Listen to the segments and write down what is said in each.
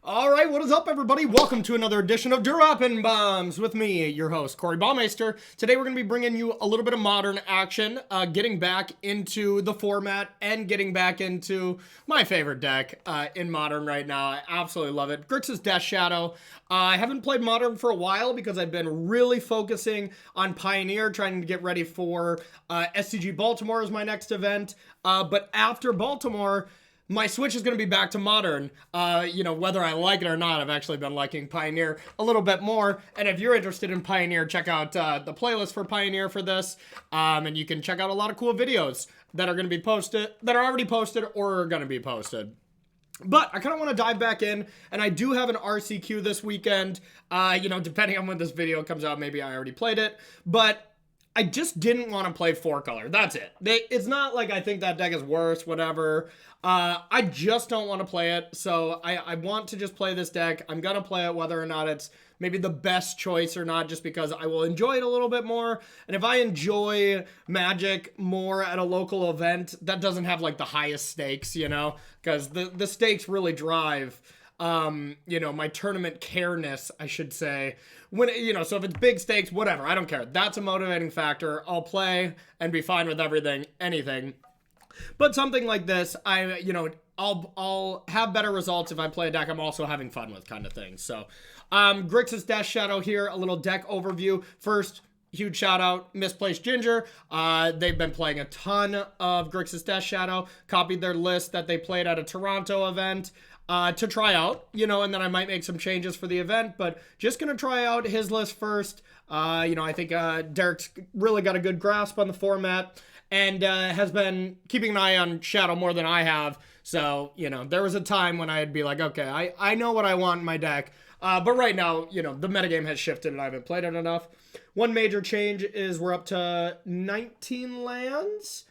All right, what is up, everybody? Welcome to another edition of Droppin'Baums with me, your host, Corey Baumeister. Today, we're going to be bringing you a little bit of modern action, getting back into the format and getting back into my favorite deck in modern right now. I absolutely love it. Grixis Death Shadow. I haven't played modern for a while because I've been really focusing on Pioneer, trying to get ready for SCG Baltimore as my next event. But after Baltimore, my switch is going to be back to modern. Whether I like it or not, I've actually been liking Pioneer a little bit more. And if you're interested in Pioneer, check out the playlist for Pioneer for this. And you can check out a lot of cool videos that are going to be posted, that are already posted or are going to be posted. But I kind of want to dive back in, and I do have an RCQ this weekend. Depending on when this video comes out, maybe I already played it. But I just didn't want to play 4-color. That's it. It's not like I think that deck is worse, whatever. I just don't want to play it. So I want to just play this deck. I'm going to play it whether or not it's maybe the best choice or not, just because I will enjoy it a little bit more. And if I enjoy Magic more at a local event, that doesn't have like the highest stakes, because the stakes really drive my tournament careness, I should say. So if it's big stakes, whatever, I don't care. That's a motivating factor. I'll play and be fine with anything. But something like this, I'll have better results if I play a deck I'm also having fun with, kind of thing. So, Grixis Death Shadow here, a little deck overview. First, huge shout out, Misplaced Ginger. They've been playing a ton of Grixis Death Shadow. Copied their list that they played at a Toronto event to try out, and then I might make some changes for the event, but just going to try out his list first. I think Derek's really got a good grasp on the format and has been keeping an eye on Shadow more than I have. So, there was a time when I'd be like, okay, I know what I want in my deck. But right now, the metagame has shifted and I haven't played it enough. One major change is we're up to 19 lands.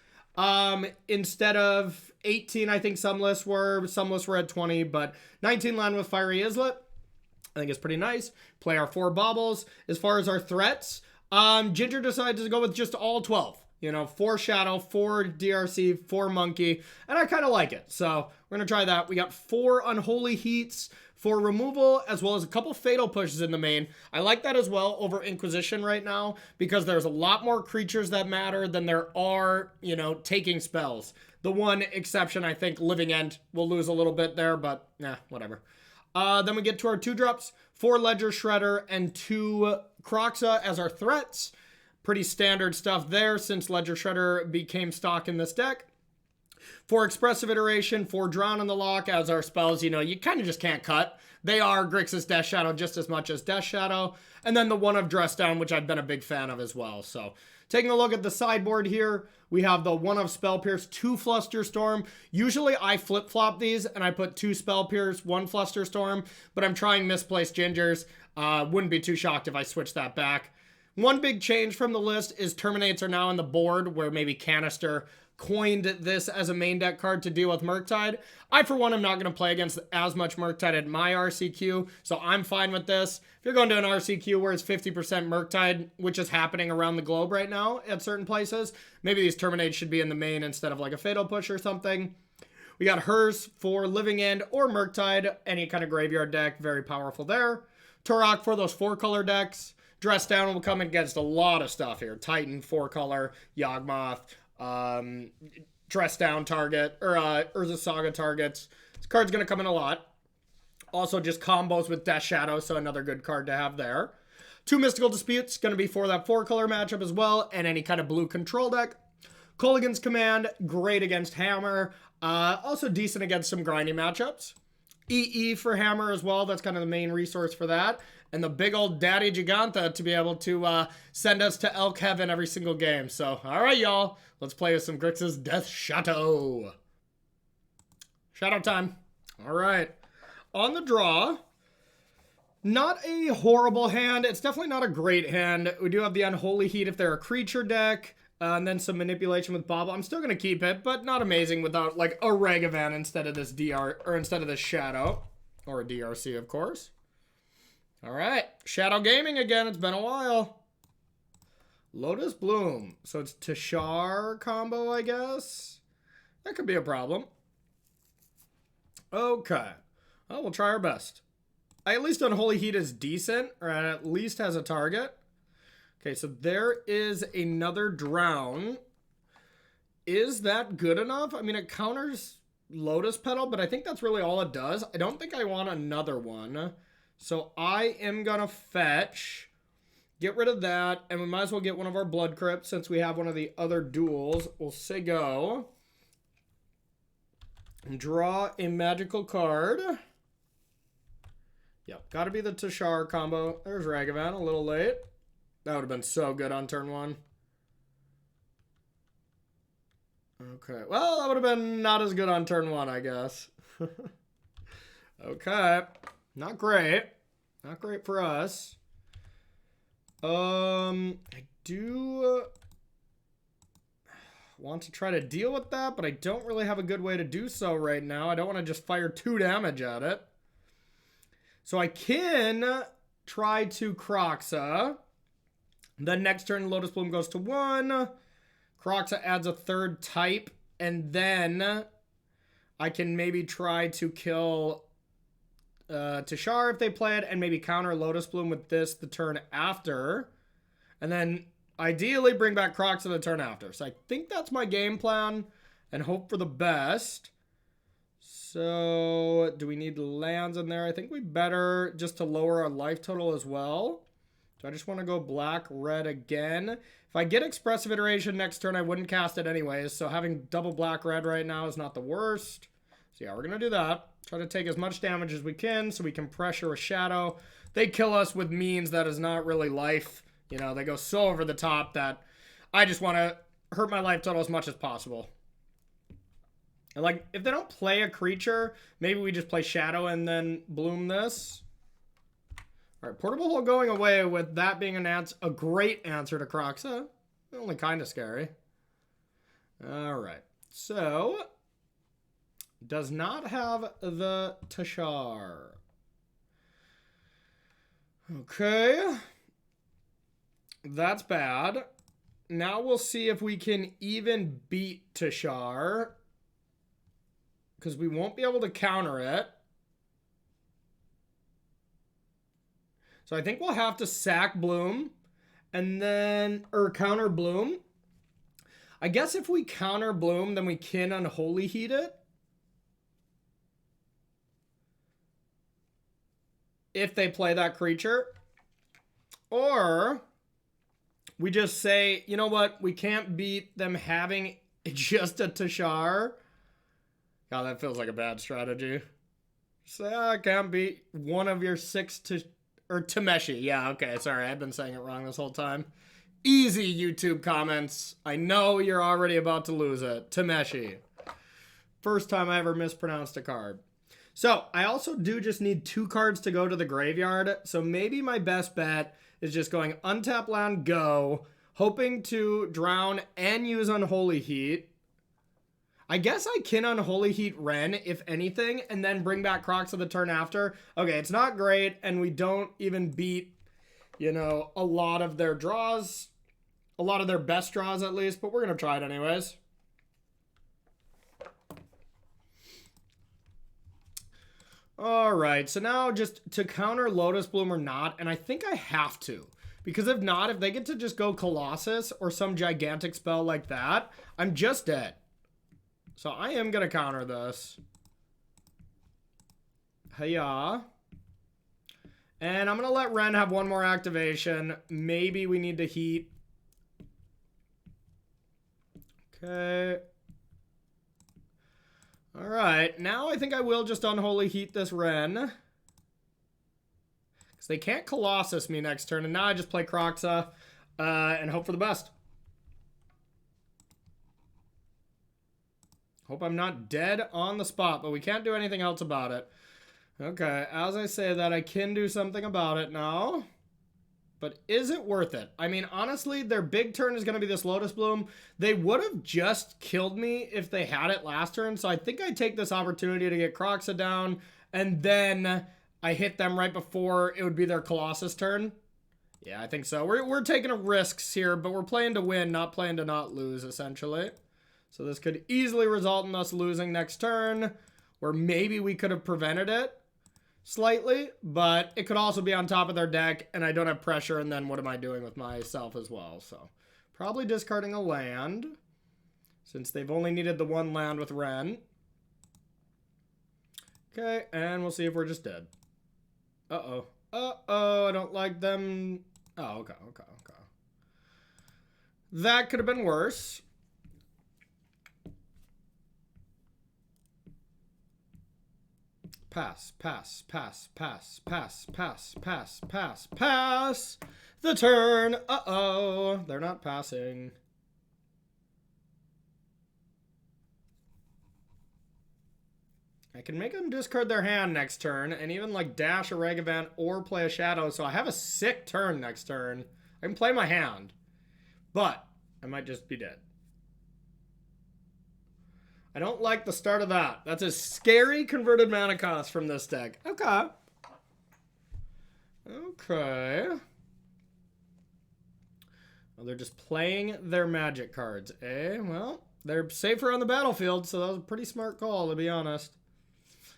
Instead of 18, I think some lists were at 20, but 19 land with Fiery Islet. I think it's pretty nice. Play our 4 baubles. As far as our threats, Ginger decided to go with just all 12. 4 Shadow, 4 DRC, 4 Monkey, and I kind of like it. So we're going to try that. We got 4 Unholy Heats for removal, as well as a couple Fatal Pushes in the main. I like that as well over Inquisition right now, because there's a lot more creatures that matter than there are, taking spells. The one exception, I think, Living End will lose a little bit there, but whatever. Then we get to our 2-drops, 4 Ledger Shredder and 2 Croxa as our threats. Pretty standard stuff there since Ledger Shredder became stock in this deck. 4 Expressive Iteration, 4 Drown in the Lock as our spells, you kind of just can't cut. They are Grixis Death Shadow just as much as Death Shadow. And then the 1 of Dress Down, which I've been a big fan of as well. So taking a look at the sideboard here, we have the 1 of Spell Pierce, 2 Fluster Storm. Usually I flip-flop these and I put 2 Spell Pierce, 1 Fluster Storm, but I'm trying Misplaced Gingers. Wouldn't be too shocked if I switch that back. One big change from the list is Terminates are now on the board, where maybe Canister coined this as a main deck card to deal with Murktide. I, for one, am not going to play against as much Murktide at my RCQ, so I'm fine with this. If you're going to an RCQ where it's 50% Murktide, which is happening around the globe right now at certain places, maybe these Terminates should be in the main instead of like a Fatal Push or something. We got Hers for Living End or Murktide, any kind of graveyard deck, very powerful there. Turok for those 4-color decks. Dress Down will come against a lot of stuff here. Titan, 4-color, Yawgmoth, Dress Down target, or Urza Saga targets. This card's going to come in a lot. Also just combos with Death Shadow, so another good card to have there. 2 Mystical Disputes, going to be for that 4-color matchup as well, and any kind of blue control deck. Kolaghan's Command, great against Hammer. Also decent against some grindy matchups. EE for Hammer as well, that's kind of the main resource for that. And the big old Daddy Giganta to be able to send us to Elk Heaven every single game. So, all right, y'all. Let's play with some Grixis Death Shadow. Shadow time. All right. On the draw, not a horrible hand. It's definitely not a great hand. We do have the Unholy Heat if they're a creature deck. And then some manipulation with Bobble. I'm still going to keep it, but not amazing without, like, a Regavan instead of this instead of this Shadow. Or a DRC, of course. All right, Shadow Gaming again. It's been a while. Lotus Bloom. So it's Tashar combo, I guess. That could be a problem. Okay. Well, we'll try our best. at least Unholy Heat is decent, or at least has a target. Okay, so there is another Drown. Is that good enough? I mean, it counters Lotus Petal, but I think that's really all it does. I don't think I want another one. So I am going to fetch, get rid of that, and we might as well get one of our Blood Crypts since we have one of the other duels. We'll say go. And draw a magical card. Yep, got to be the Tashar combo. There's Ragavan, a little late. That would have been so good on turn 1. Okay, well, that would have been not as good on turn 1, I guess. Okay, not great. Not great for us. I do want to try to deal with that, but I don't really have a good way to do so right now. I don't want to just fire 2 damage at it. So I can try to Kroxa. Then next turn, Lotus Bloom goes to 1. Kroxa adds a 3rd type. And then I can maybe try to kill Tashar if they play it. And maybe counter Lotus Bloom with this the turn after. And then ideally bring back Kroxa the turn after. So I think that's my game plan. And hope for the best. So, do we need lands in there? I think we better just to lower our life total as well. So I just want to go black, red again. If I get Expressive Iteration next turn, I wouldn't cast it anyways. So having double black, red right now is not the worst. So yeah, we're going to do that. Try to take as much damage as we can so we can pressure a Shadow. They kill us with means that is not really life. You know, they go so over the top that I just want to hurt my life total as much as possible. And like, if they don't play a creature, maybe we just play Shadow and then bloom this. All right, Portable Hole going away with that being a great answer to Kroxa. Only kind of scary. All right, so does not have the Tashar. Okay, that's bad. Now we'll see if we can even beat Tashar, because we won't be able to counter it. So I think we'll have to sack Bloom and then, or counter Bloom. I guess if we counter Bloom, then we can Unholy Heat it. If they play that creature. Or we just say, you know what? We can't beat them having just a Tashar. God, that feels like a bad strategy. Say, I can't beat one of your 6 or Tameshi. Yeah, okay, sorry. I've been saying it wrong this whole time. Easy YouTube comments. I know you're already about to lose it. Tameshi. First time I ever mispronounced a card. So, I also do just need 2 cards to go to the graveyard. So maybe my best bet is just going untap land, go, hoping to drown and use Unholy Heat. I guess I can Unholy Heat Ren, if anything, and then bring back Kroxa the turn after. Okay, it's not great, and we don't even beat, you know, a lot of their draws. A lot of their best draws, at least, but we're going to try it anyways. Alright, so now just to counter Lotus Bloom or not, and I think I have to. Because if not, if they get to just go Colossus or some gigantic spell like that, I'm just dead. So I am going to counter this. Hiya. And I'm going to let Ren have one more activation. Maybe we need to heat. Okay. Alright, now I think I will just Unholy Heat this Ren. Because they can't Colossus me next turn, and now I just play Kroxa and hope for the best. Hope I'm not dead on the spot, but we can't do anything else about it. Okay, as I say that, I can do something about it now. But is it worth it? I mean, honestly, their big turn is going to be this Lotus Bloom. They would have just killed me if they had it last turn, so I think I take this opportunity to get Kroxa down, and then I hit them right before it would be their Colossus turn. Yeah, I think so. We're taking risks here, but we're playing to win, not playing to not lose, essentially. So this could easily result in us losing next turn, where maybe we could have prevented it. slightly, but it could also be on top of their deck, and I don't have pressure, and then what am I doing with myself as well? So probably discarding a land, since they've only needed the one land with Ren. Okay, and we'll see if we're just dead. Uh-oh. Uh-oh, I don't like them. Oh, okay. That could have been worse. Pass the turn. Uh-oh, they're not passing. I can make them discard their hand next turn and even like dash a Reg Event or play a Shadow, so I have a sick turn next turn. I can play my hand, but I might just be dead. I don't like the start of that. That's a scary converted mana cost from this deck. Okay. Well, they're just playing their magic cards, eh? Well, they're safer on the battlefield, so that was a pretty smart call, to be honest.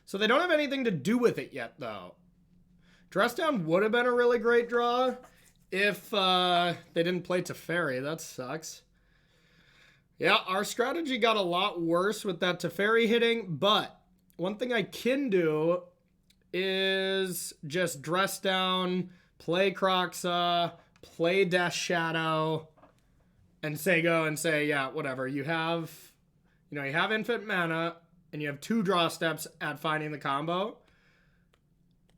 So they don't have anything to do with it yet, though. Dress Down would have been a really great draw if they didn't play Teferi. That sucks. Yeah, our strategy got a lot worse with that Teferi hitting, but one thing I can do is just Dress Down, play Kroxa, play Death Shadow, and say, yeah, whatever. You have infinite mana, and you have 2 draw steps at finding the combo.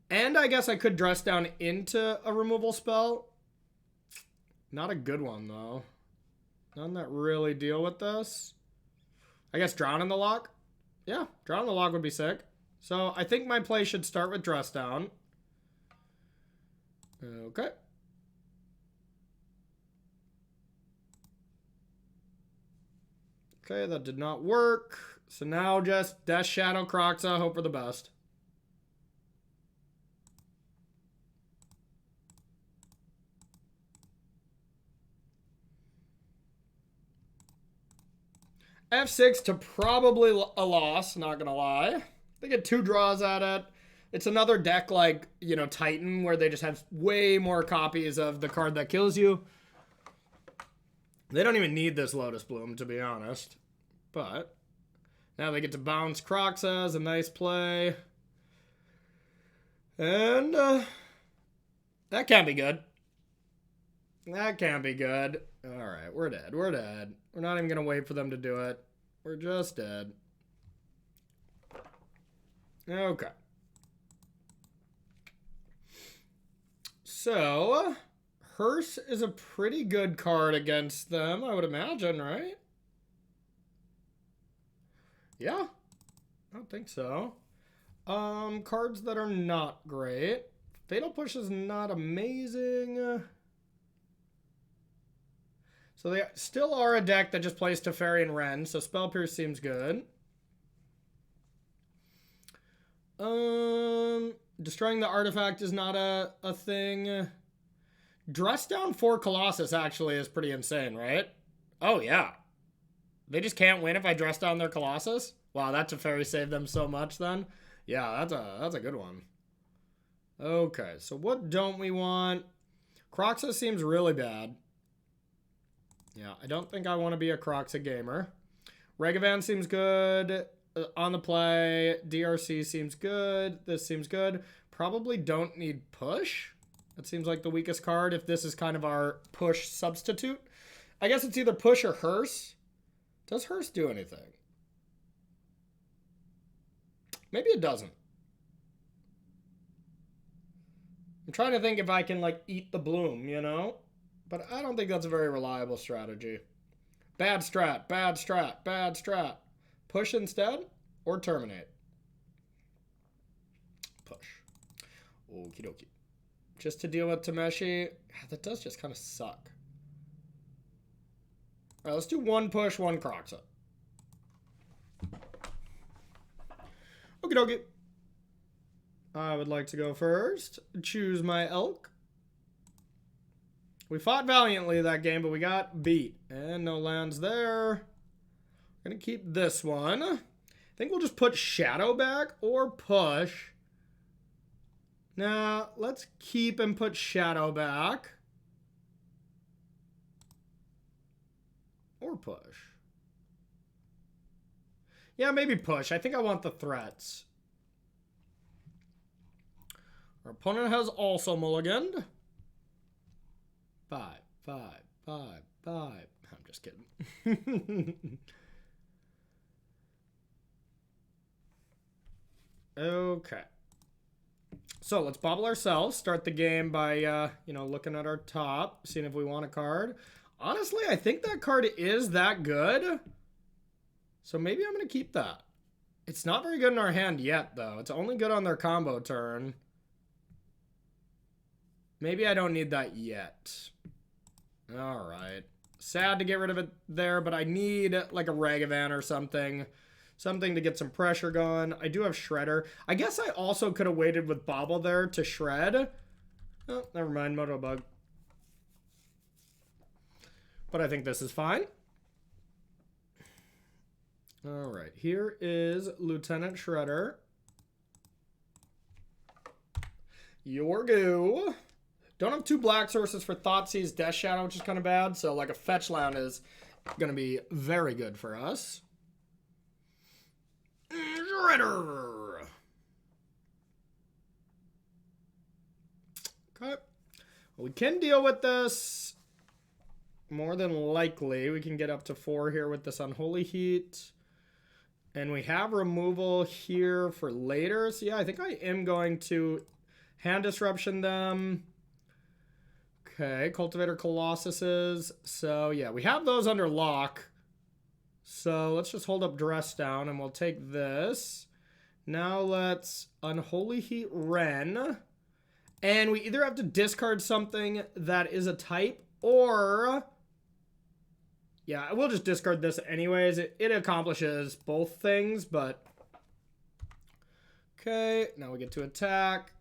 And I guess I could Dress Down into a removal spell. Not a good one, though. None that really deal with this. I guess Drown in the Lock? Yeah, Drown in the Lock would be sick. So I think my play should start with Dress Down. Okay. Okay, that did not work. So now just Death Shadow Kroxa, hope for the best. F6 to probably a loss, not gonna lie. They get 2 draws at it. It's another deck like, Titan, where they just have way more copies of the card that kills you. They don't even need this Lotus Bloom, to be honest. But now they get to bounce Kroxa as a nice play. And that can't be good. That can't be good. Alright, we're dead. We're dead. We're not even going to wait for them to do it. We're just dead. Okay. So, Hearse is a pretty good card against them, I would imagine, right? Yeah. I don't think so. Cards that are not great. Fatal Push is not amazing. So they still are a deck that just plays Teferi and Ren, so Spell Pierce seems good. Destroying the artifact is not a thing. Dress Down for Colossus actually is pretty insane, right? Oh, yeah. They just can't win if I Dress Down their Colossus? Wow, that Teferi saved them so much then. Yeah, that's a good one. Okay, so what don't we want? Kroxa seems really bad. Yeah, I don't think I want to be a Kroxa gamer. Regavan seems good. On the play. DRC seems good. This seems good. Probably don't need push. That seems like the weakest card if this is kind of our push substitute. I guess it's either push or Hearse. Does Hearse do anything? Maybe it doesn't. I'm trying to think if I can, like, eat the bloom, But I don't think that's a very reliable strategy. Bad strat, bad strat, bad strat. Push instead or terminate? Push. Okie dokie. Just to deal with Tameshi. That does just kind of suck. All right, let's do 1 push, 1 Kroxa. Okie dokie. I would like to go first. Choose my elk. We fought valiantly that game, but we got beat. And no lands there. We're going to keep this one. I think we'll just put Shadow back or push. Now, let's keep and put Shadow back. Or push. Yeah, maybe push. I think I want the threats. Our opponent has also mulliganed. 5, 5, 5, 5. I'm just kidding. Okay. So let's bobble ourselves. Start the game by, you know, looking at our top, seeing if we want a card. Honestly, I think that card is that good. So maybe I'm going to keep that. It's not very good in our hand yet, though. It's only good on their combo turn. Maybe I don't need that yet. All right. Sad to get rid of it there, but I need like a Ragavan or something. Something to get some pressure going. I do have Shredder. I guess I also could have waited with Bobble there to shred. Oh, never mind. Motobug. But I think this is fine. All right. Here is Lieutenant Shredder. Your go. Don't have 2 black sources for Thoughtseize Death Shadow, which is kind of bad. So like a fetch land is going to be very good for us. Shredder. Okay. Well, we can deal with this. More than likely, we can get up to 4 here with this Unholy Heat. And we have removal here for later. So yeah, I think I am going to Hand Disruption them. Okay, Cultivator Colossuses. So yeah, we have those under lock. So let's just hold up Dress Down and we'll take this. Now let's Unholy Heat Ren. And we either have to discard something that is a type or... Yeah, we'll just discard this anyways. It accomplishes both things, but... Okay, now we get to attack.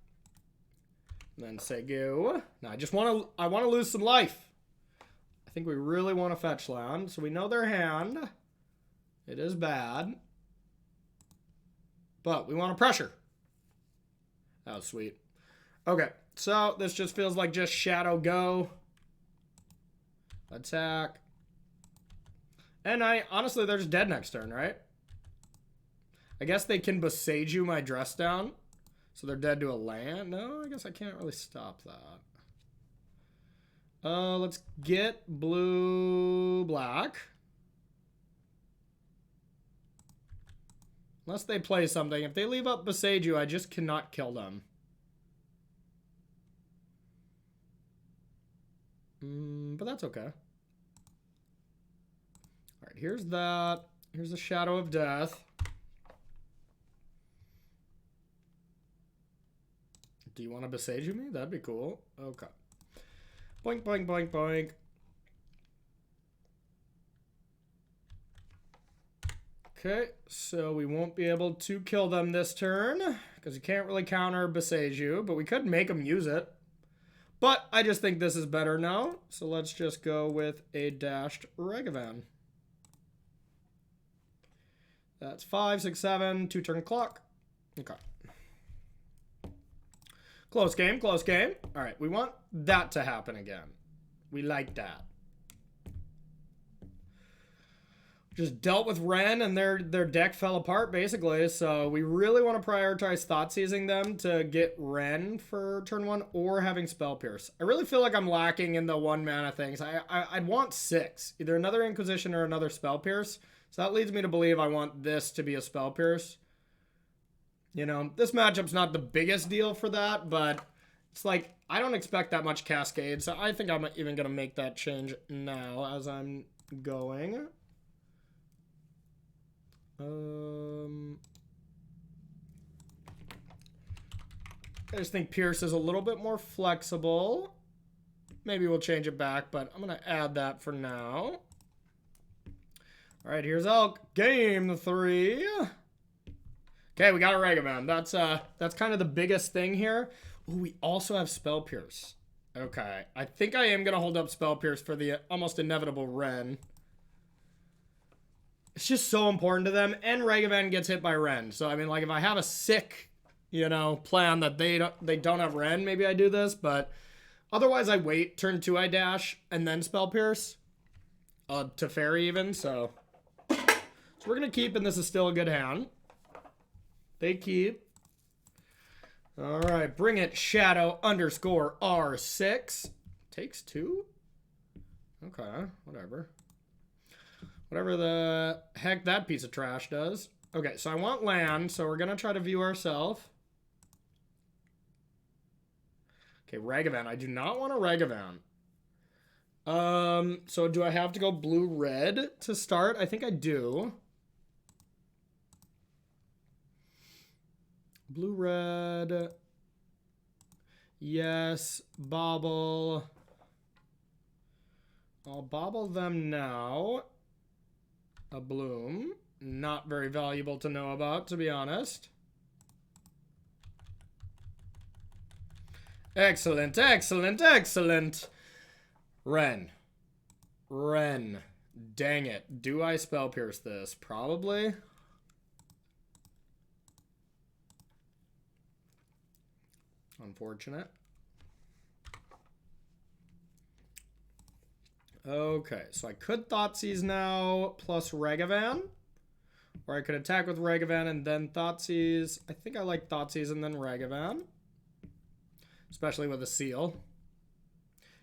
And then say go. Now I want to lose some life. I think we really want to fetch land. So we know their hand. It is bad. But we want to pressure. That was sweet. Okay, so this just feels like just Shadow go. Attack. And honestly, they're just dead next turn, right? I guess they can Boseiju my Dress Down. So they're dead to a land? No, I guess I can't really stop that. Let's get blue, black. Unless they play something. If they leave up Boseiju, I just cannot kill them. But that's okay. Alright, here's that. Here's the Shadow of Death. Do you want to Boseiju me? That'd be cool. Okay. Boink, boink, boink, boink. Okay, so we won't be able to kill them this turn because you can't really counter Boseiju, but we could make them use it. But I just think this is better now, so let's just go with a dashed Ragavan. That's 5, 6, 7, 2-turn clock. Okay. Close game, close game. All right, we want that to happen again. We like that. Just dealt with Ren and their deck fell apart, basically. So we really want to prioritize Thoughtseizing them to get Ren for turn 1 or having Spell Pierce. I really feel like I'm lacking in the 1-mana things. I'd want 6. Either another Inquisition or another Spell Pierce. So that leads me to believe I want this to be a Spell Pierce. You know, this matchup's not the biggest deal for that, but it's like, I don't expect that much Cascade, so I think I'm even going to make that change now as I'm going. I just think Pierce is a little bit more flexible. Maybe we'll change it back, but I'm going to add that for now. All right, here's Elk. Game 3. Okay, we got a Ragavan. That's kind of the biggest thing here. Ooh, we also have Spell Pierce. Okay, I think I am going to hold up Spell Pierce for the almost inevitable Ren. It's just so important to them, and Ragavan gets hit by Ren. So, I mean, like, if I have a sick you know, plan that they don't have Ren, maybe I do this, but otherwise I wait, turn 2 I dash, and then Spell Pierce. To Fairy even, so we're gonna keep, and this is still a good hand. They keep. Alright, bring it, Shadow underscore R6. Takes 2? Okay, whatever. Whatever the heck that piece of trash does. Okay, so I want land, so we're gonna try to view ourselves. Okay, Ragavan. I do not want a Ragavan. So do I have to go blue-red to start? I think I do. Blue-red. Yes, bobble. I'll bobble them now. A bloom. Not very valuable to know about, to be honest. Excellent, excellent, excellent. Ren. Ren. Dang it. Do I Spell Pierce this? Probably. Unfortunate. Okay, so I could Thoughtseize now plus Ragavan. Or I could attack with Ragavan and then Thoughtseize. I think I like Thoughtseize and then Ragavan. Especially with a seal.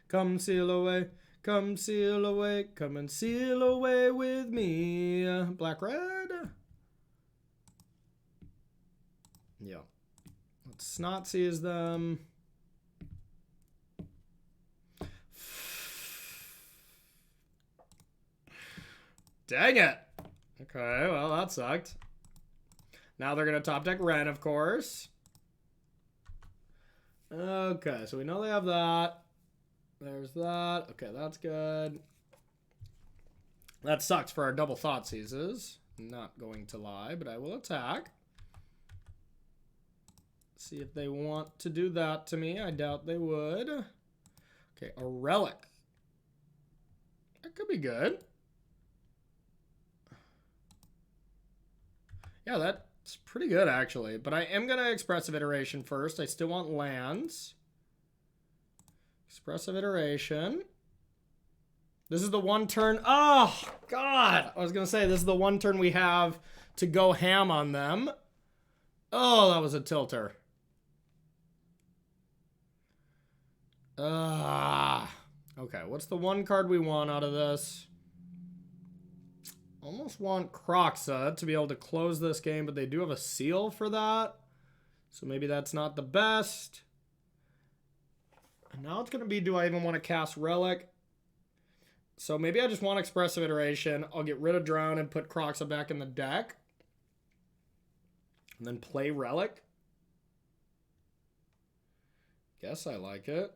Come seal away, come seal away, come and seal away with me. Black red. Yeah. Let's Snot seize them. Dang it. Okay, well that sucked. Now they're gonna top deck Ren, of course. Okay, so we know they have that. There's that. Okay, that's good. That sucks for our double Thoughtseizes. Not going to lie, but I will attack. See if they want to do that to me. I doubt they would. Okay, a Relic. That could be good. Yeah, that's pretty good, actually. But I am going to Expressive Iteration first. I still want lands. Expressive Iteration. This is the one turn. Oh, God. I was going to say, this is the one turn we have to go ham on them. Oh, that was a tilter. Okay, what's the one card we want out of this? Almost want Croxa to be able to close this game, but they do have a seal for that. So maybe that's not the best. And now it's going to be, do I even want to cast Relic? So maybe I just want Expressive Iteration. I'll get rid of Drown and put Croxa back in the deck. And then play Relic. Guess I like it.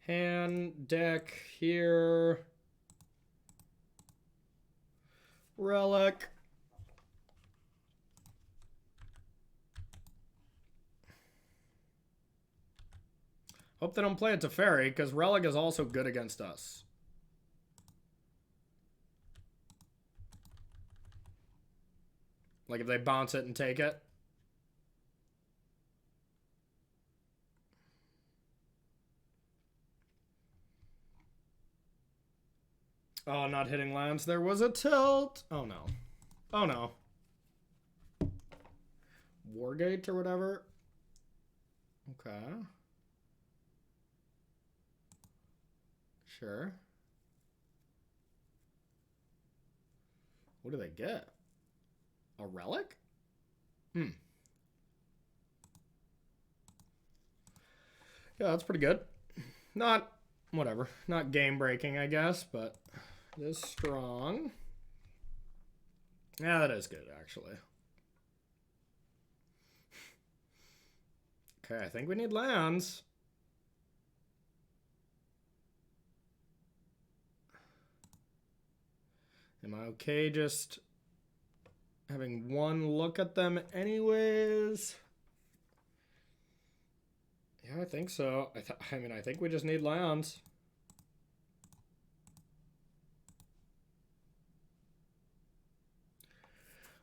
Hand, deck, here. Relic. Hope they don't play it to Fairy, because Relic is also good against us. Like if they bounce it and take it. Oh, not hitting lands. There was a tilt. Oh, no. Oh, no. Wargate or whatever. Okay. Sure. What do they get? A Relic? Yeah, that's pretty good. Not, whatever. Not game breaking, I guess, but it is strong. Yeah, that is good, actually. Okay, I think we need lands. Am I okay just having one look at them anyways? Yeah, I think so. I mean, I think we just need lands.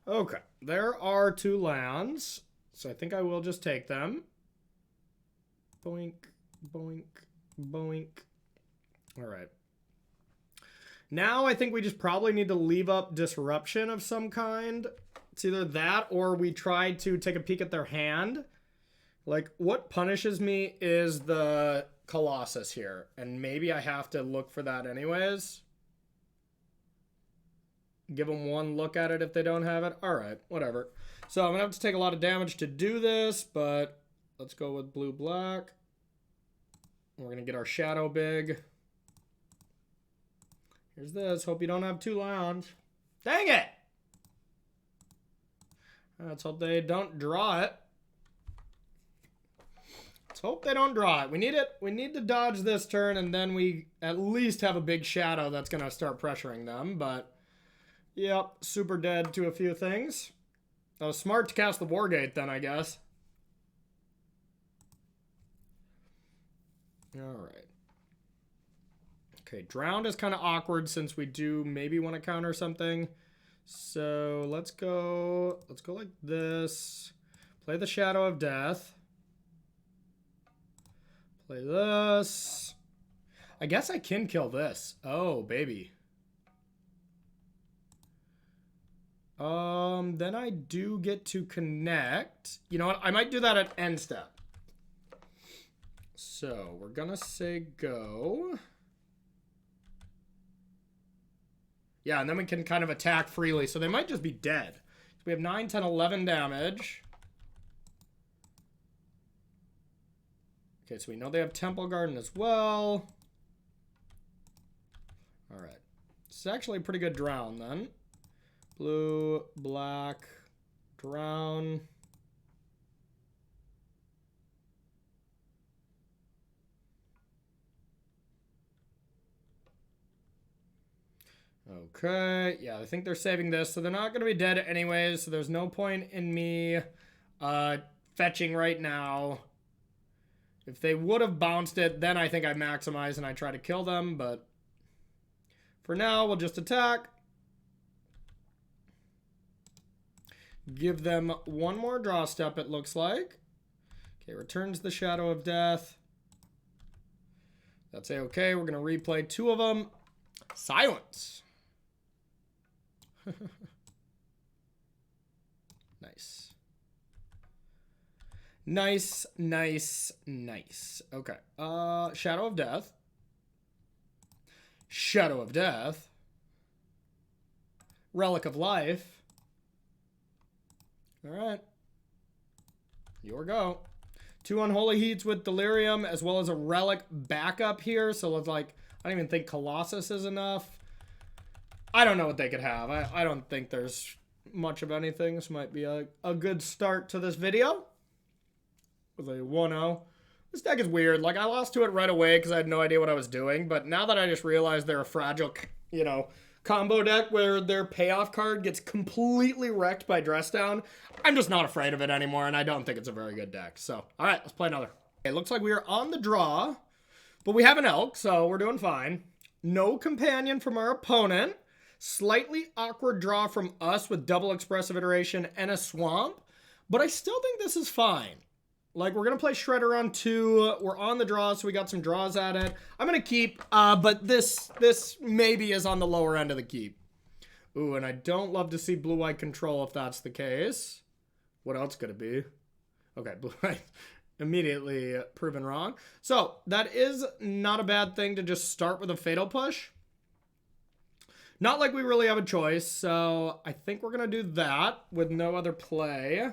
Okay, there are 2 lands, so I think I will just take them. Boink, boink, boink. All right. Now I think we just probably need to leave up disruption of some kind. It's either that or we try to take a peek at their hand. Like, what punishes me is the Colossus here, and maybe I have to look for that anyways. Give them one look at it if they don't have it. All right, whatever. So I'm going to have to take a lot of damage to do this, but let's go with blue-black. We're going to get our shadow big. Here's this. Hope you don't have 2 lands. Dang it! Let's hope they don't draw it. Let's hope they don't draw it. We need it. We need to dodge this turn, and then we at least have a big shadow that's going to start pressuring them, but... Yep, super dead to a few things. That was smart to cast the Wargate then, I guess. Alright. Okay, Drowned is kind of awkward since we do maybe want to counter something. So let's go like this. Play the Shadow of Death. Play this. I guess I can kill this. Oh, baby. Then I do get to connect. You know what? I might do that at end step. So, we're gonna say go. Yeah, and then we can kind of attack freely. So they might just be dead. So we have 9, 10, 11 damage. Okay, so we know they have Temple Garden as well. Alright. It's actually a pretty good drown then. Blue, black, drown. Okay, yeah, I think they're saving this, so they're not going to be dead anyways, so there's no point in me fetching right now. If they would have bounced it, then I think I maximize and I try to kill them, but for now, we'll just attack. Give them one more draw step, it looks like. Okay, returns the Shadow of Death. That's a-okay. We're going to replay 2 of them. Silence. Nice. Nice, nice, nice. Okay. Shadow of Death. Shadow of Death. Relic of Life. All right. Your go. 2 Unholy Heats with Delirium, as well as a Relic backup here. So it's like, I don't even think Colossus is enough. I don't know what they could have. I don't think there's much of anything. This might be a good start to this video. With a 1-0. This deck is weird. Like, I lost to it right away because I had no idea what I was doing. But now that I just realized they're a fragile, you know, combo deck where their payoff card gets completely wrecked by Dress Down, I'm just not afraid of it anymore, and I don't think it's a very good deck. So, all right, let's play another. It looks like we are on the draw, but we have an Elk, so we're doing fine. No companion from our opponent. Slightly awkward draw from us with double Expressive Iteration and a Swamp, but I still think this is fine. Like, we're going to play Shredder on 2. We're on the draw, so we got some draws at it. I'm going to keep, but this maybe is on the lower end of the keep. Ooh, and I don't love to see Blue-White Control if that's the case. What else could it be? Okay, Blue-White immediately proven wrong. So, that is not a bad thing to just start with a Fatal Push. Not like we really have a choice, so I think we're going to do that with no other play.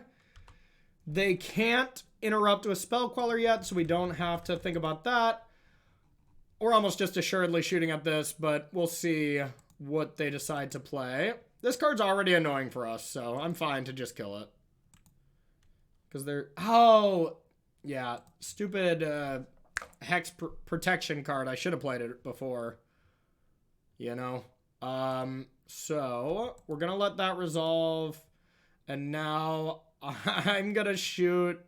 They can't interrupt with Spell Queller yet, so we don't have to think about that. We're almost just assuredly shooting at this, but we'll see what they decide to play. This card's already annoying for us, so I'm fine to just kill it. Because they're... Oh! Yeah, stupid Hex Protection card. I should have played it before. You know? So, we're going to let that resolve. And now I'm going to shoot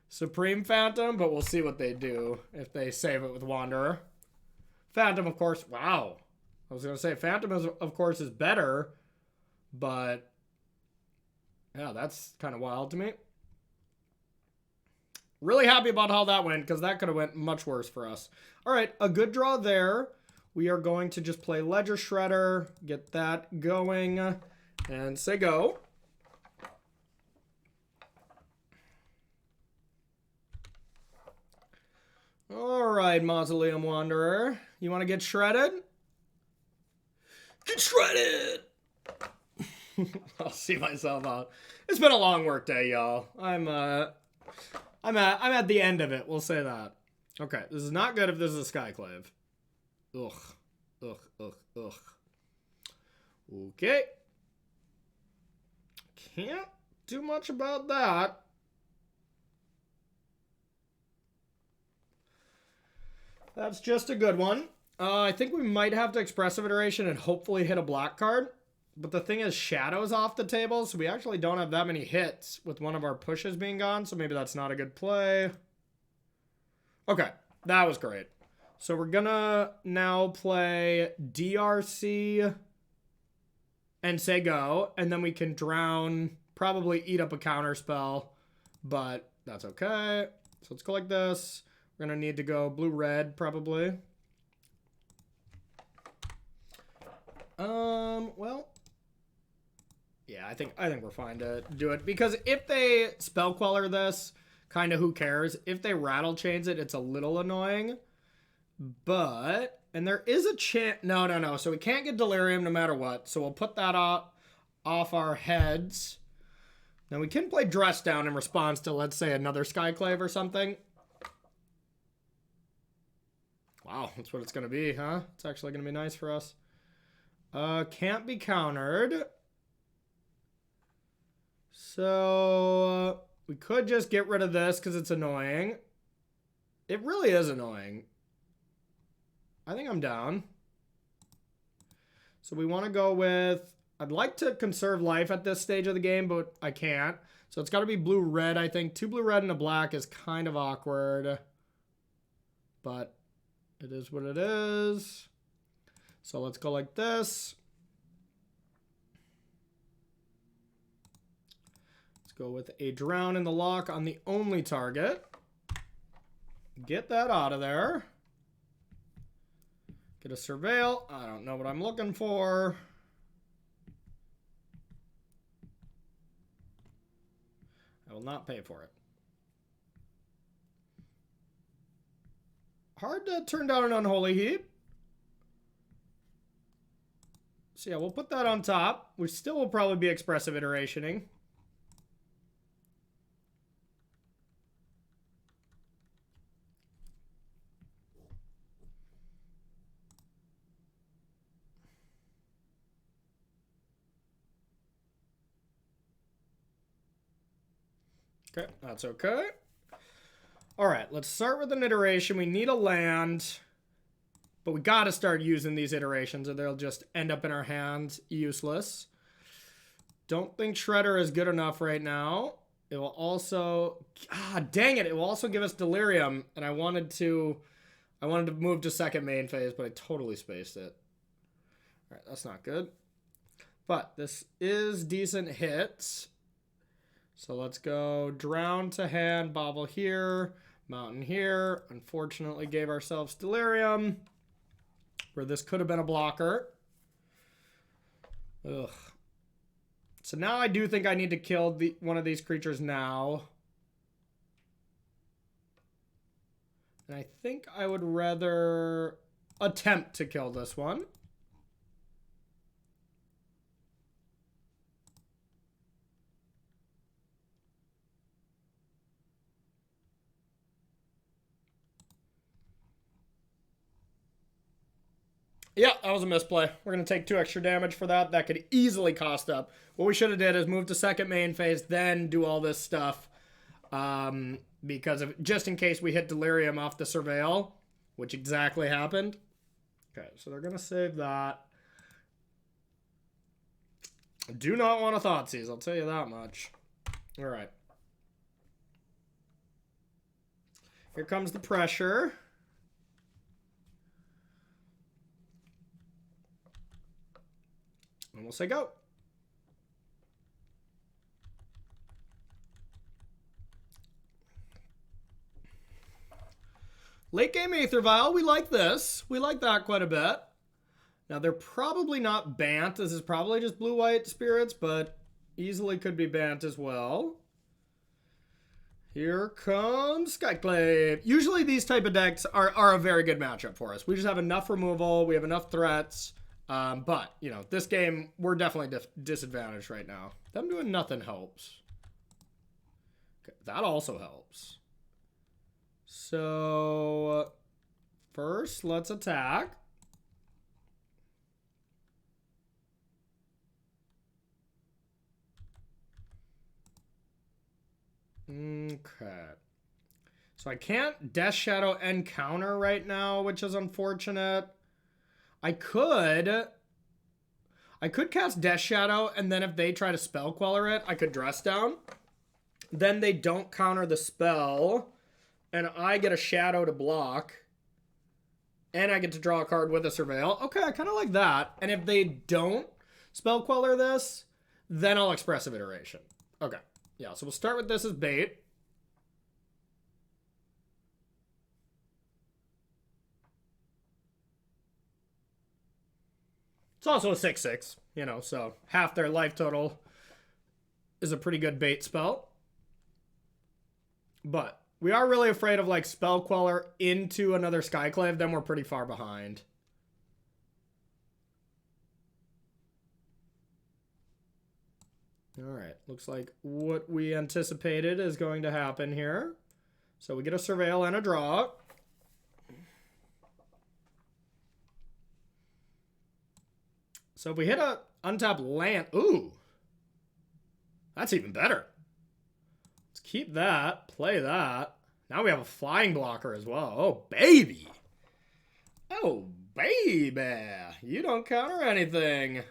Supreme Phantom, but we'll see what they do if they save it with Wanderer. Phantom, of course, wow. I was going to say Phantom, of course, is better, but Yeah, that's kind of wild to me. Really happy about how that went, because that could have went much worse for us. All right, a good draw there. We are going to just play Ledger Shredder, get that going, and say go. All right, Mausoleum Wanderer. You want to get shredded? Get shredded! I'll see myself out. It's been a long work day, y'all. I'm at the end of it. We'll say that. Okay, this is not good if this is a Skyclave. Ugh. Ugh, ugh, ugh. Okay. Can't do much about that. That's just a good one. I think we might have to Expressive Iteration and hopefully hit a black card. But the thing is, Shadow's off the table, so we actually don't have that many hits with one of our pushes being gone, so maybe that's not a good play. Okay, that was great. So we're gonna now play DRC and say go, and then we can drown, probably eat up a counter spell, but that's okay. So let's go like this. We're gonna need to go blue-red, probably. Well, yeah, I think we're fine to do it, because if they Spell Queller this, kind of who cares? If they Rattle Chains it, it's a little annoying. But, and there is a chance, no. So we can't get Delirium no matter what. So we'll put that off our heads. Now we can play Dress Down in response to, let's say, another Skyclave or something. Wow, that's what it's going to be, huh? It's actually going to be nice for us. Can't be countered. So we could just get rid of this because it's annoying. It really is annoying. I think I'm down. So we want to go with... I'd like to conserve life at this stage of the game, but I can't. So it's got to be blue-red, I think. 2 blue-red and a black is kind of awkward. But it is what it is. So let's go like this. Let's go with a Drown in the lock on the only target. Get that out of there. Get a Surveil. I don't know what I'm looking for. I will not pay for it. Hard to turn down an Unholy Heap. So yeah, we'll put that on top. We still will probably be Expressive Iterationing. Okay, that's okay. All right, let's start with an iteration. We need a land, but we got to start using these iterations or they'll just end up in our hands useless. Don't think Shredder is good enough right now. It will also, dang it, it will also give us Delirium, and I wanted to move to second main phase, but I totally spaced it. All right, that's not good. But this is decent hits. So let's go Drown to hand, Bobble here, Mountain here. Unfortunately gave ourselves Delirium, where this could have been a blocker. Ugh. So now I do think I need to kill one of these creatures now. And I think I would rather attempt to kill this one. Yeah, that was a misplay. We're going to take 2 extra damage for that. That could easily cost up. What we should have did is move to second main phase, then do all this stuff. Because just in case we hit Delirium off the Surveil, which exactly happened. Okay, so they're going to save that. Do not want a Thoughtseize, I'll tell you that much. All right. Here comes the pressure. And we'll say go. Late game Aether Vial, we like this. We like that quite a bit. Now, they're probably not Bant. This is probably just blue-white spirits, but easily could be Bant as well. Here comes Skyclave. Usually these type of decks are a very good matchup for us. We just have enough removal. We have enough threats. But, you know, this game, we're definitely disadvantaged right now. Them doing nothing helps. Okay, that also helps. So, first, let's attack. Okay. So I can't Death Shadow and counter right now, which is unfortunate. I could cast Death Shadow, and then if they try to Spell Queller it, I could Dress Down. Then they don't counter the spell, and I get a Shadow to block. And I get to draw a card with a Surveil. Okay, I kind of like that. And if they don't Spell Queller this, then I'll Expressive Iteration. Okay. Yeah, so we'll start with this as bait. It's also a 6/6, you know, so half their life total is a pretty good bait spell. But we are really afraid of, like, Spell Queller into another Skyclave, then we're pretty far behind. Alright, looks like what we anticipated is going to happen here. So we get a Surveil and a draw. So if we hit a untapped land... Ooh! That's even better. Let's keep that, play that. Now we have a flying blocker as well. Oh, baby! Oh, baby! You don't counter anything.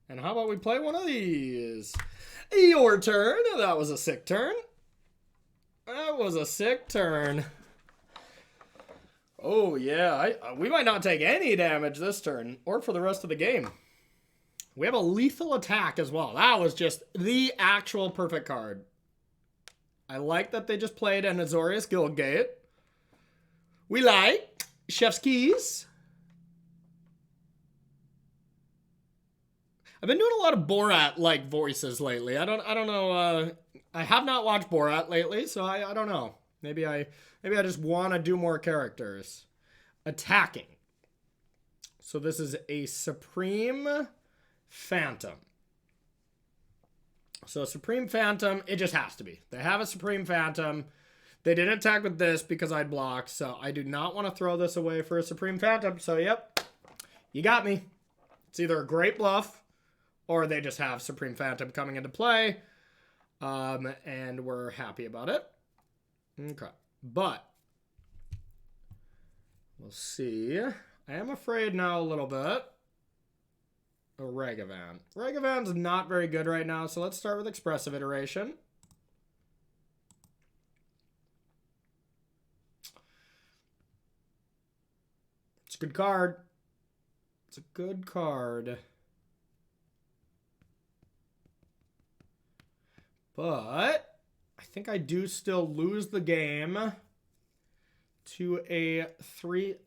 And how about we play one of these? Your turn. That was a sick turn. That was a sick turn. Oh, yeah. We might not take any damage this turn, or for the rest of the game. We have a lethal attack as well. That was just the actual perfect card. I like that they just played an Azorius Guildgate. We like Chef's Keys. I've been doing a lot of Borat-like voices lately. I don't know. I have not watched Borat lately, so I don't know. Maybe I just want to do more characters. Attacking. So this is a Supreme Phantom. So Supreme Phantom, it just has to be. They have a Supreme Phantom. They didn't attack with this because I'd blocked, so I do not want to throw this away for a Supreme Phantom. So, yep, you got me. It's either a great bluff, or they just have Supreme Phantom coming into play, and we're happy about it. Okay, but we'll see. I am afraid now a little bit. A Ragavan. Ragavan's not very good right now, so let's start with Expressive Iteration. It's a good card. It's a good card. But I think I do still lose the game to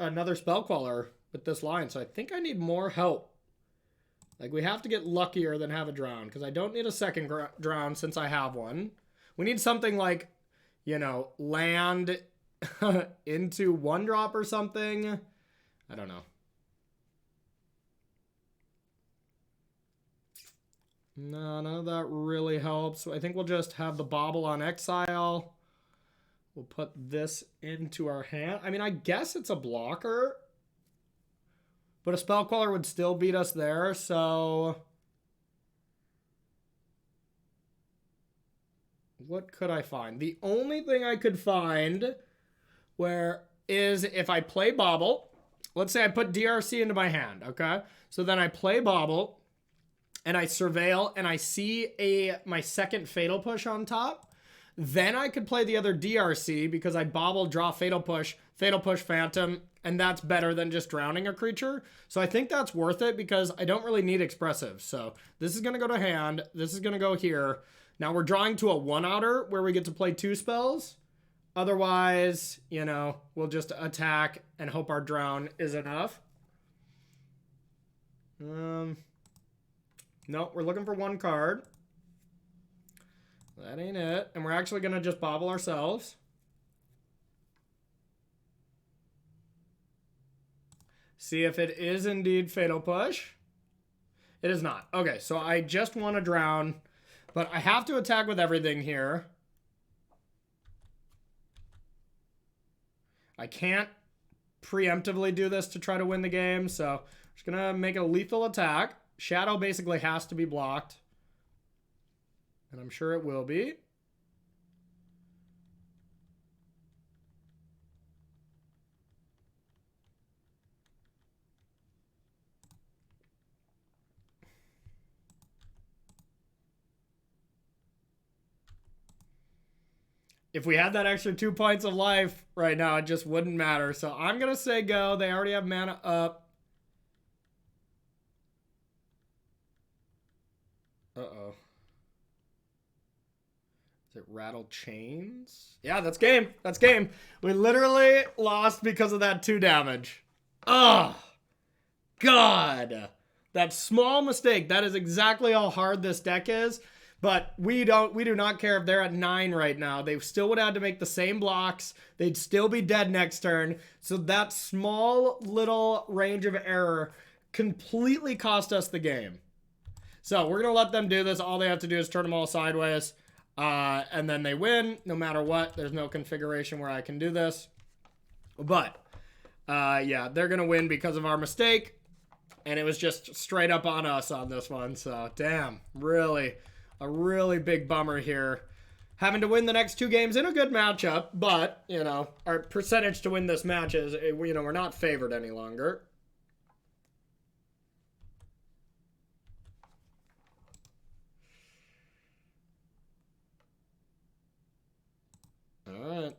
another Spell Queller with this line. So I think I need more help. Like, we have to get luckier than have a drown, because I don't need a second drown since I have one. We need something like, you know, land into 1-drop or something. I don't know. No, none of that really helps. I think we'll just have the Bauble on exile. We'll put this into our hand. I mean, I guess it's a blocker. But a Spell Queller would still beat us there, so... What could I find? The only thing I could find is if I play Bauble. Let's say I put DRC into my hand, okay? So then I play Bauble, and I Surveil, and I see my second Fatal Push on top. Then I could play the other DRC because I Bauble, draw Fatal Push Phantom, and that's better than just drowning a creature. So I think that's worth it because I don't really need Expressive. So this is going to go to hand. This is going to go here. Now we're drawing to a 1-outer where we get to play 2 spells. Otherwise, you know, we'll just attack and hope our drown is enough. No, we're looking for one card. That ain't it. And we're actually going to just bobble ourselves. See if it is indeed Fatal Push. It is not. Okay, so I just want to drown, but I have to attack with everything here. I can't preemptively do this to try to win the game, so I'm just going to make a lethal attack. Shadow basically has to be blocked, and I'm sure it will be. If we had that extra 2 points of life right now, it just wouldn't matter. So I'm going to say go. They already have mana up. Uh-oh. Is it Rattle Chains? Yeah, that's game. That's game. We literally lost because of that 2 damage. Oh, God. That small mistake. That is exactly how hard this deck is. But we do not care if they're at 9 right now. They still would have to make the same blocks. They'd still be dead next turn. So that small little range of error completely cost us the game. So we're going to let them do this. All they have to do is turn them all sideways. And then they win no matter what. There's no configuration where I can do this. But, yeah, they're going to win because of our mistake. And it was just straight up on us on this one. So, damn, really... a really big bummer here. Having to win the next 2 games in a good matchup, but, you know, our percentage to win this match is, you know, we're not favored any longer. All right.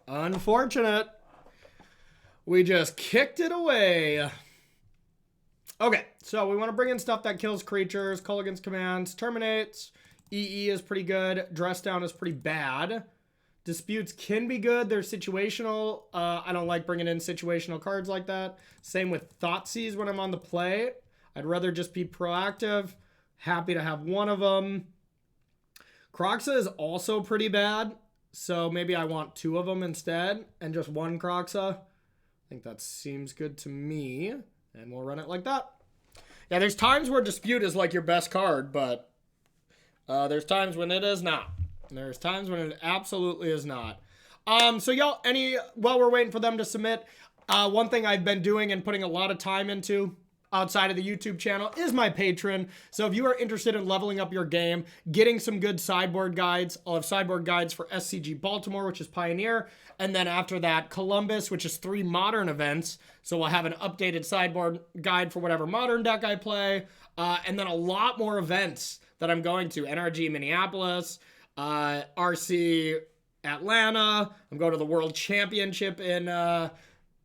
Unfortunate. We just kicked it away. Okay, so we want to bring in stuff that kills creatures. Culligan's Commands, Terminates. EE is pretty good. Dress Down is pretty bad. Disputes can be good. They're situational. I don't like bringing in situational cards like that. Same with Thoughtseize when I'm on the play. I'd rather just be proactive. Happy to have one of them. Croxa is also pretty bad. So maybe I want 2 of them instead and just 1 Croxa. I think that seems good to me. And we'll run it like that. Yeah, there's times where Dispute is like your best card, but there's times when it is not. There's times when it absolutely is not. So y'all, while we're waiting for them to submit, one thing I've been doing and putting a lot of time into outside of the YouTube channel is my Patreon. So if you are interested in leveling up your game, getting some good sideboard guides, I'll have sideboard guides for SCG Baltimore, which is Pioneer. And then after that, Columbus, which is 3 modern events. So we'll have an updated sideboard guide for whatever modern deck I play. And then a lot more events that I'm going to. NRG Minneapolis, RC Atlanta. I'm going to the World Championship in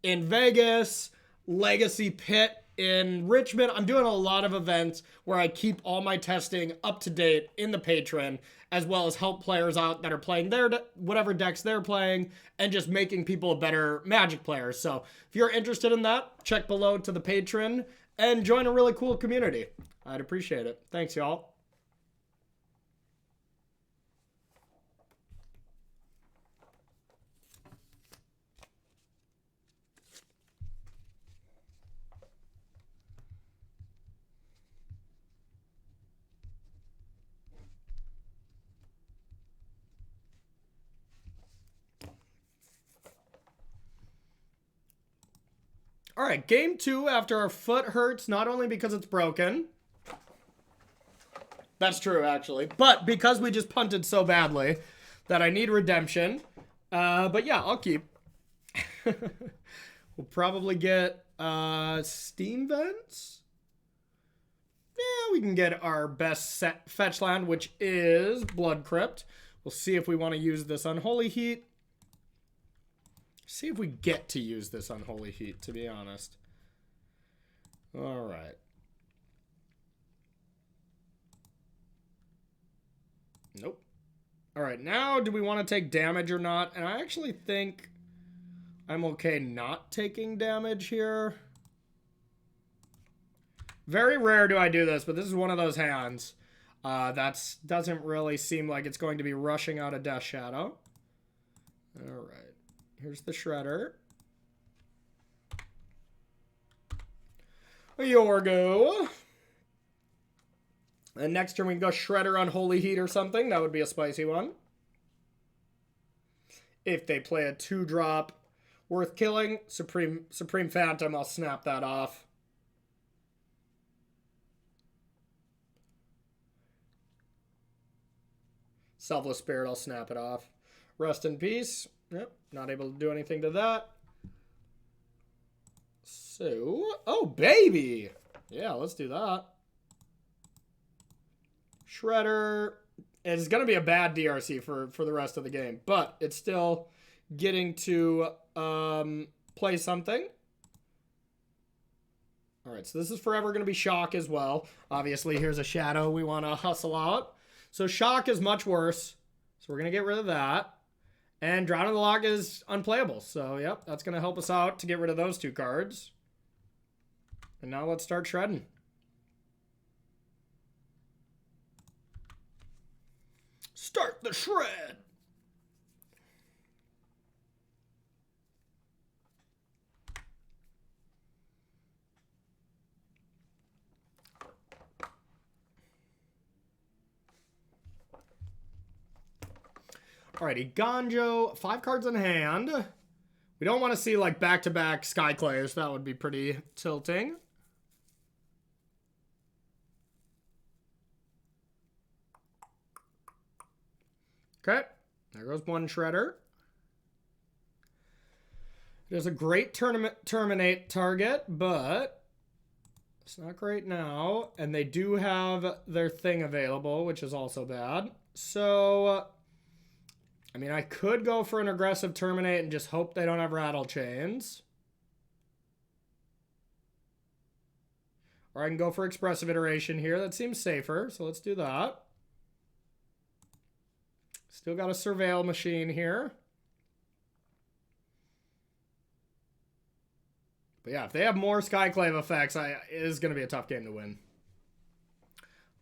Vegas. Legacy Pit in Richmond. I'm doing a lot of events where I keep all my testing up to date in the Patreon, as well as help players out that are playing their whatever decks they're playing and just making people a better Magic player. So if you're interested in that, check below to the Patreon and join a really cool community. I'd appreciate it. Thanks, y'all. All right, game 2 after our foot hurts, not only because it's broken. That's true, actually. But because we just punted so badly that I need redemption. But yeah, I'll keep. We'll probably get Steam Vents. Yeah, we can get our best fetch land, which is Blood Crypt. We'll see if we want to use this Unholy Heat. See if we get to use this Unholy Heat, to be honest. All right. Nope. All right, now do we want to take damage or not? And I actually think I'm okay not taking damage here. Very rare do I do this, but this is one of those hands that doesn't really seem like it's going to be rushing out of Death Shadow. All right, here's the Shredder. A Yorgo. And next turn we can go Shredder on Holy Heat or something. That would be a spicy one. If they play a 2-drop worth killing, Supreme Phantom, I'll snap that off. Selfless Spirit, I'll snap it off. Rest in peace. Yep, not able to do anything to that. So, oh, baby. Yeah, let's do that. Shredder. It's going to be a bad DRC for the rest of the game, but it's still getting to play something. All right, so this is forever going to be Shock as well. Obviously, here's a Shadow we want to hustle out. So Shock is much worse. So we're going to get rid of that. And Drown in the Loch is unplayable. So, yep, that's going to help us out to get rid of those 2 cards. And now let's start shredding. Start the shred! Alrighty, Ganjo, 5 cards in hand. We don't want to see like back-to-back Skyclays. That would be pretty tilting. Okay, there goes one Shredder. It is a great terminate target, but it's not great now. And they do have their thing available, which is also bad. So, I mean, I could go for an aggressive terminate and just hope they don't have Rattle Chains. Or I can go for Expressive Iteration here. That seems safer, so let's do that. Still got a Surveil Machine here. But yeah, if they have more Skyclave effects, it is going to be a tough game to win.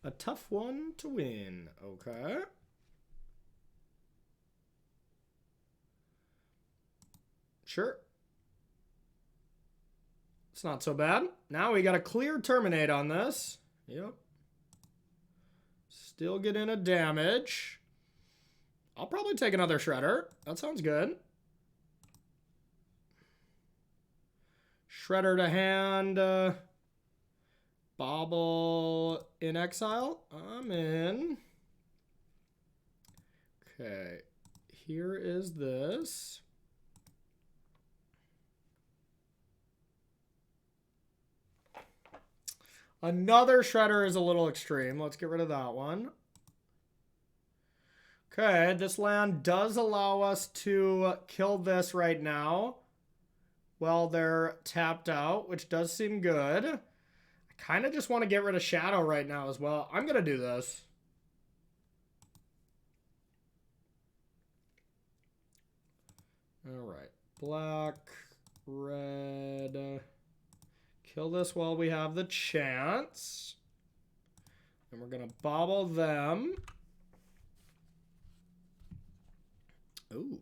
A tough one to win. Okay. Sure. It's not so bad. Now we got a clear terminate on this. Yep. Still get in a damage. I'll probably take another Shredder. That sounds good. Shredder to hand. Bobble in exile. I'm in. Okay. Here is this. Another Shredder is a little extreme. Let's get rid of that one. Okay, this land does allow us to kill this right now while they're tapped out, which does seem good. I kind of just want to get rid of Shadow right now as well. I'm going to do this. All right, black, red. Kill this while we have the chance. And we're going to bobble them. Ooh.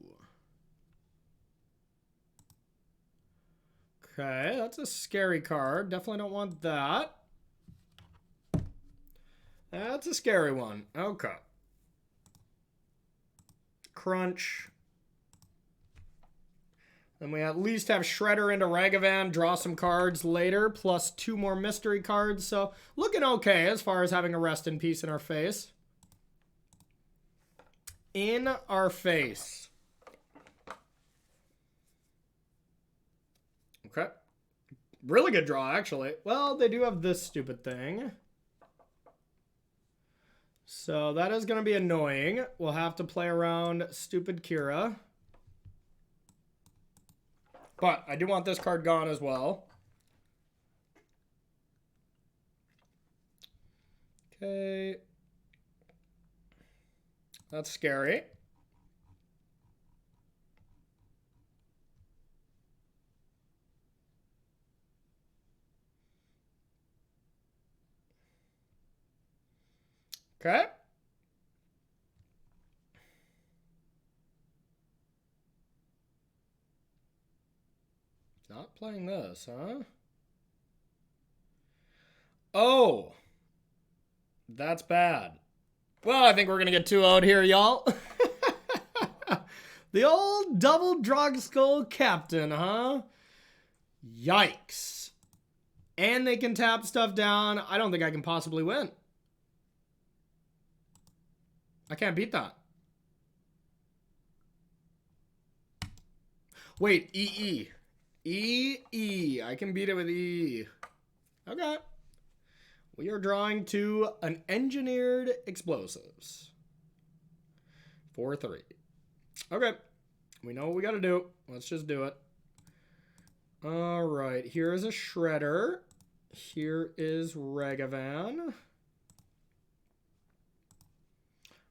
Okay, that's a scary card. Definitely don't want that. That's a scary one. Okay. Crunch. Then we at least have Shredder into Ragavan, draw some cards later, plus 2 more mystery cards. So looking okay as far as having a Rest in Peace in our face. In our face. Okay. Really good draw, actually. Well, they do have this stupid thing. So that is going to be annoying. We'll have to play around stupid Kira. But I do want this card gone as well. Okay. That's scary. Okay. Not playing this, huh? Oh. That's bad. Well, I think we're going to get 2-0'd here, y'all. The old double drug skull captain, huh? Yikes. And they can tap stuff down. I don't think I can possibly win. I can't beat that. Wait, EE. EE. I can beat it with EE. Okay. We are drawing to an engineered explosives. 4-3. Okay. We know what we got to do. Let's just do it. All right. Here is a shredder. Here is Regavan. All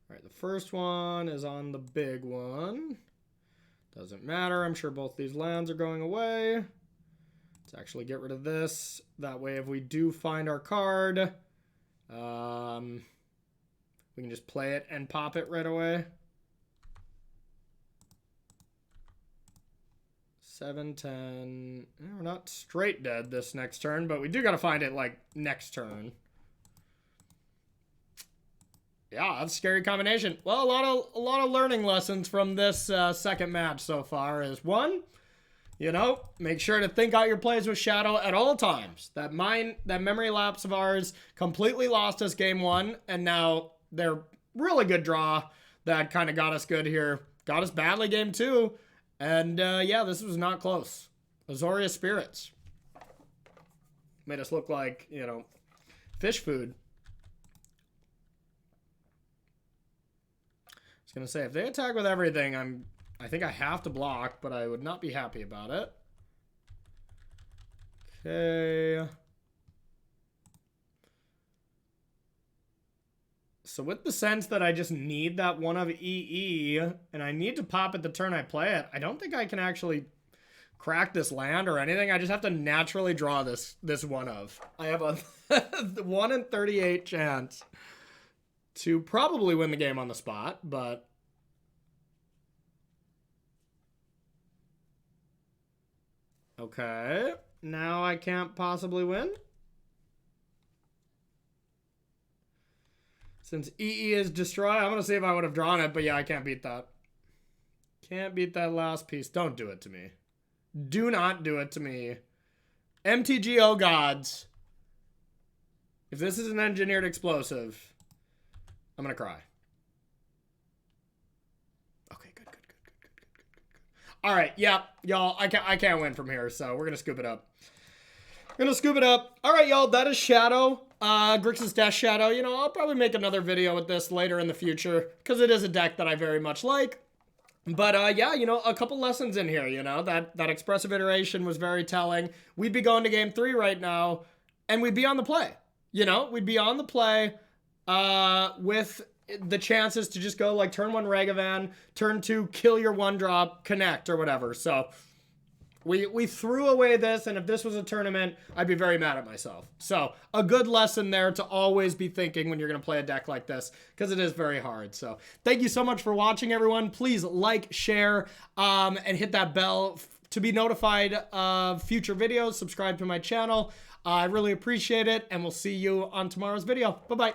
right. The first one is on the big one. Doesn't matter. I'm sure both these lands are going away. Let's actually get rid of this. That way, if we do find our card, we can just play it and pop it right away. 7-10. We're not straight dead this next turn, but we do got to find it like next turn. Yeah, that's a scary combination. Well, a lot of learning lessons from this second match so far is one, you know, make sure to think out your plays with Shadow at all times. That memory lapse of ours completely lost us game one, and now they're really good draw that kind of got us good here. Got us badly game two, and yeah, this was not close. Azorius Spirits made us look like, you know, fish food. I was going to say, if they attack with everything, I think I have to block, but I would not be happy about it. Okay. So with the sense that I just need that one of EE, and I need to pop it the turn I play it, I don't think I can actually crack this land or anything. I just have to naturally draw this one of. I have a 1 in 38 chance to probably win the game on the spot, but okay, now I can't possibly win. Since EE is destroy, I'm going to see if I would have drawn it, but yeah, I can't beat that. Can't beat that last piece. Don't do it to me. Do not do it to me. MTGO gods. If this is an engineered explosive, I'm going to cry. Okay, good. All right, yeah, y'all, I can't win from here, so we're going to scoop it up. All right, y'all, that is Shadow. Grixis Death Shadow. You know, I'll probably make another video with this later in the future because it is a deck that I very much like. But yeah, you know, a couple lessons in here, you know, that expressive iteration was very telling. We'd be going to game 3 right now, and we'd be on the play. You know, we'd be on the play with the chances to just go like turn 1 Regavan, turn 2 kill your 1-drop, connect or whatever. So we threw away this, and if this was a tournament, I'd be very mad at myself. So a good lesson there to always be thinking when you're going to play a deck like this, because it is very hard. So thank you so much for watching, everyone. Please like, share, and hit that bell to be notified of future videos. Subscribe to my channel. I really appreciate it, and we'll see you on tomorrow's video. Bye-bye.